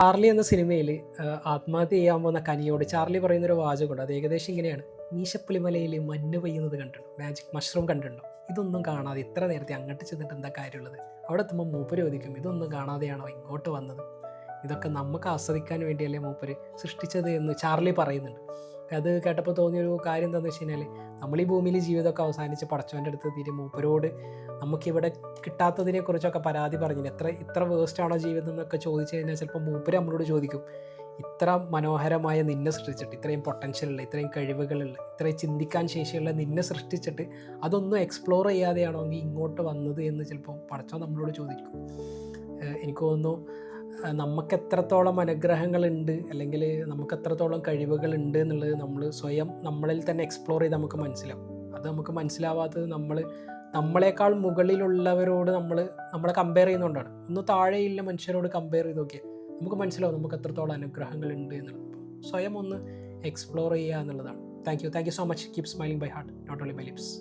Charlie എന്ന സിനിമയിൽ ആത്മഹത്യ ചെയ്യാൻ പോകുന്ന കനിയോട് ചാർലി പറയുന്നൊരു വാചകമുണ്ട്. അത് ഏകദേശം ഇങ്ങനെയാണ്: മീശപ്പുലിമലയിൽ മഞ്ഞ് പെയ്യുന്നത് കണ്ടിട്ടുണ്ടോ, മാജിക് മഷ്റൂം കണ്ടിട്ടുണ്ടോ? ഇതൊന്നും കാണാതെ ഇത്ര നേരത്തെ അങ്ങോട്ട് ചെന്നിട്ട് എന്താ കാര്യമുള്ളത്? അവിടെ എത്തുമ്പോൾ മൂപ്പര് ചോദിക്കും, ഇതൊന്നും കാണാതെയാണോ ഇങ്ങോട്ട് വന്നത്? ഇതൊക്കെ നമുക്ക് ആസ്വദിക്കാൻ വേണ്ടിയല്ലേ മൂപ്പര് സൃഷ്ടിച്ചത് എന്ന് ചാർലി പറയുന്നുണ്ട്. അത് കേട്ടപ്പോൾ തോന്നിയൊരു കാര്യം എന്താണെന്ന് വെച്ച് കഴിഞ്ഞാൽ, നമ്മൾ ഈ ഭൂമിയിൽ ജീവിതമൊക്കെ അവസാനിച്ച് പടച്ചവൻ്റെ അടുത്ത് എത്തിയിട്ട് മൂപ്പരോട് നമുക്കിവിടെ കിട്ടാത്തതിനെക്കുറിച്ചൊക്കെ പരാതി പറഞ്ഞില്ല, ഇത്ര വേസ്റ്റാണോ ജീവിതം എന്നൊക്കെ ചോദിച്ചു കഴിഞ്ഞാൽ ചിലപ്പോൾ മൂപ്പര് നമ്മളോട് ചോദിക്കും, ഇത്ര മനോഹരമായ നിന്നെ സൃഷ്ടിച്ചിട്ട്, ഇത്രയും പൊട്ടൻഷ്യലുള്ള, ഇത്രയും കഴിവുകളുള്ള, ഇത്രയും ചിന്തിക്കാൻ ശേഷിയുള്ള നിന്നെ സൃഷ്ടിച്ചിട്ട് അതൊന്നും എക്സ്പ്ലോർ ചെയ്യാതെയാണോ നീ ഇങ്ങോട്ട് വന്നത് എന്ന് ചിലപ്പോൾ പടച്ചവൻ നമ്മളോട് ചോദിക്കും. എനിക്ക് തോന്നുന്നു നമുക്ക് എത്രത്തോളം അനുഗ്രഹങ്ങളുണ്ട്, അല്ലെങ്കിൽ നമുക്ക് എത്രത്തോളം കഴിവുകളുണ്ട് എന്നുള്ളത് നമ്മൾ സ്വയം നമ്മളിൽ തന്നെ എക്സ്പ്ലോർ ചെയ്ത് നമുക്ക് മനസ്സിലാവും. അത് നമുക്ക് മനസ്സിലാവാത്തത് നമ്മളെക്കാൾ മുകളിലുള്ളവരോട് നമ്മളെ കമ്പയർ ചെയ്യുന്നതുകൊണ്ടാണ്. ഒന്ന് താഴെയുള്ള മനുഷ്യരോട് കമ്പയർ ചെയ്ത് നോക്കിയാൽ നമുക്ക് മനസ്സിലാവും നമുക്ക് എത്രത്തോളം അനുഗ്രഹങ്ങളുണ്ട് എന്നുള്ളത്. സ്വയം ഒന്ന് എക്സ്പ്ലോർ ചെയ്യുക എന്നുള്ളതാണ്. Thank you so much. Keep smiling by heart, not only by lips.